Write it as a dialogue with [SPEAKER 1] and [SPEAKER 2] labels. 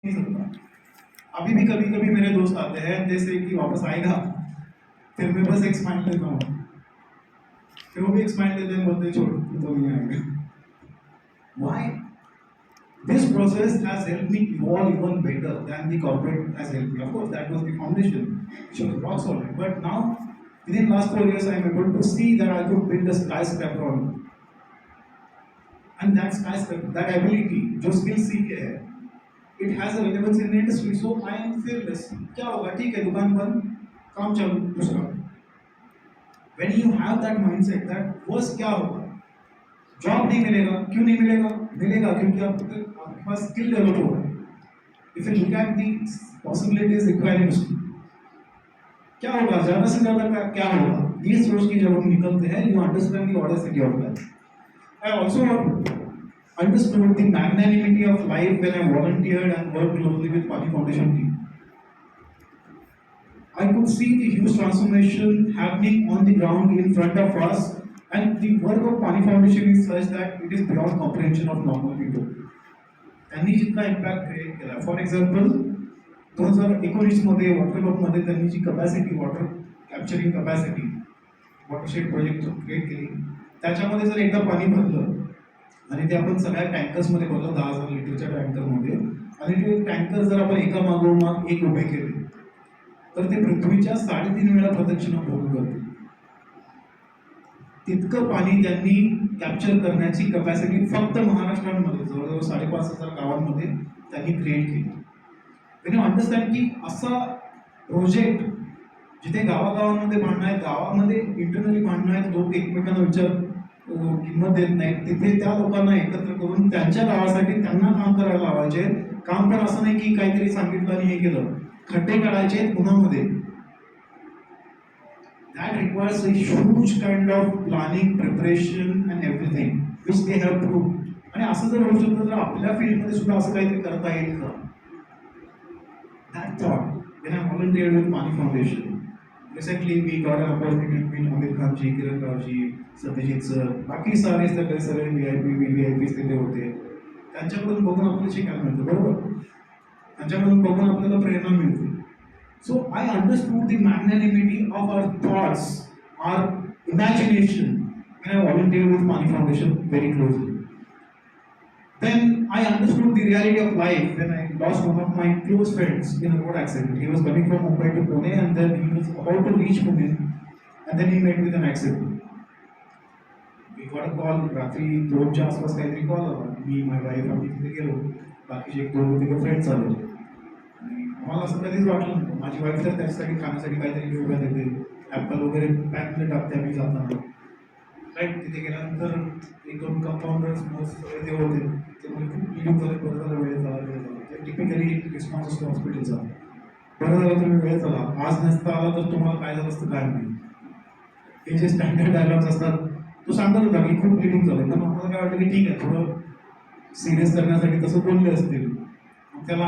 [SPEAKER 1] नहीं सकता। अभी भी कभी कभी मेरे दोस्त आते हैं जैसे कि वापस आएगा, फिर मैं बस एक स्माइल देता हूँ, फिर वो भी एक स्माइल देते हैं, बोलते हैं छोड़ तू तो नहीं आएगा। Why? This process has helped me evolve even better than the corporate has helped me. Of course, that was the foundation, which was rock solid. But now, within last 4 years, I am able to see that I could build a skyscraper on it. And that skyscraper, that ability, जो skill सीखे है, it has a relevance in the industry. So I am fearless. क्या होगा? ठीक है, दुकान बंद, काम चालू दूसरा. When you have that mindset, that worst क्या होगा? जॉब नहीं मिलेगा. क्यों नहीं मिलेगा? मिलेगा क्योंकि आपके पास स्किल डेवलप होगा. If you look at the possibilities requiring skill, क्या होगा? ज़्यादा से ज़्यादा क्या होगा? ये सोच के जब हम निकलते हैं, you understand the audacity of that. I also understood the magnanimity of life when I volunteered and worked closely with Pani Foundation team. I could see the huge transformation happening on the ground in front of us, and the work of Pani Foundation is such that it is beyond comprehension of normal people. त्यांनी जितना impact create केला, for example 2019 मध्ये वॉटरलॉकमध्ये त्यांनी जी capacity, water capturing capacity watershed project create केली, त्याच्यामध्ये जर एकदा पाणी भरलं आणि ते आपण सगळ्या टँकर्समध्ये भरलं 10,000 लिटरच्या टँकरमध्ये, आणि ते टँकर जर आपण एका मागोमाग एक उभे केले तर ते पृथ्वीच्या 3.5 वेळा प्रदक्षिणा पूर्ण करते. तितकं पाणी त्यांनी कॅप्चर करण्याची कपॅसिटी फक्त महाराष्ट्रामध्ये जवळजवळ 5,500 गावांमध्ये त्यांनी क्रिएट केली. त्यांनी अंडरस्टँड की असा प्रोजेक्ट जिथे गावागावांमध्ये भांडणं आहेत, गावामध्ये इंटरनली भांडणं आहेत, लोक एकमेकांना विचार किंमत देत नाहीत, तिथे त्या लोकांना एकत्र करून त्यांच्या गावासाठी त्यांना काम करायला लावायचे. काम पण असं नाही की काहीतरी सांगितलं आणि हे केलं, खड्डे काढायचे उन्हामध्ये. That requires a huge kind of planning, preparation and everything, which they have proved. आणि असं जर होऊ शकतं तर आपल्या फील्डमध्ये सुद्धा असं काहीतरी करता येईल का? That thought, when I volunteered with Pani Foundation, recently we got an opportunity to meet Amir Khan ji, Kiran Rao ji, Satyajit sir, बाकी सारे सगळे VIPs तिथे होते. त्यांच्याकडून बघून आपल्याला शिकायला मिळतं, बरोबर? त्यांच्याकडून बघून आपल्याला प्रेरणा मिळते. So I understood the magnanimity of our thoughts, our imagination, when I volunteered with Pani Foundation very closely. Then I understood the reality of life when I lost one of my close friends in a road accident. He was coming from Mumbai to Pune, and then he was about to reach Pune, and then he met with an accident. We got a call, रात्री 2च्या आसपास काहीतरी call आला. मी, my wife, आम्ही तिथे गेलो. बाकीचे एक 2 friends आले. मला असं कधीच वाटलं नव्हतं. माझी वाईफ तर त्याच्यासाठी खाण्यासाठी काहीतरी घेऊन देते, ॲपल वगैरे पॅकमध्ये टाकते आम्ही जाताना. राईट, तिथे गेल्यानंतर 1-2 कंपाऊंडर्स सगळे ते होते. ते म्हणजे खूप लिव्ह झाले, बरं झालं वेळ झाला. ते टिपिकली रिस्पॉन्स असतो हॉस्पिटलचा, बरं झालं तुम्ही वेळ झाला, आज नसता आला तर तुम्हाला काय झालं असतं काय नाही. हे जे स्टँडर्ड डायलॉग्स असतात, तो सांगत होता की खूप लिव्हिंग झालं. तर मला काय वाटलं की ठीक आहे, थोडं सिरियस करण्यासाठी तसं बोलले असतील. त्याला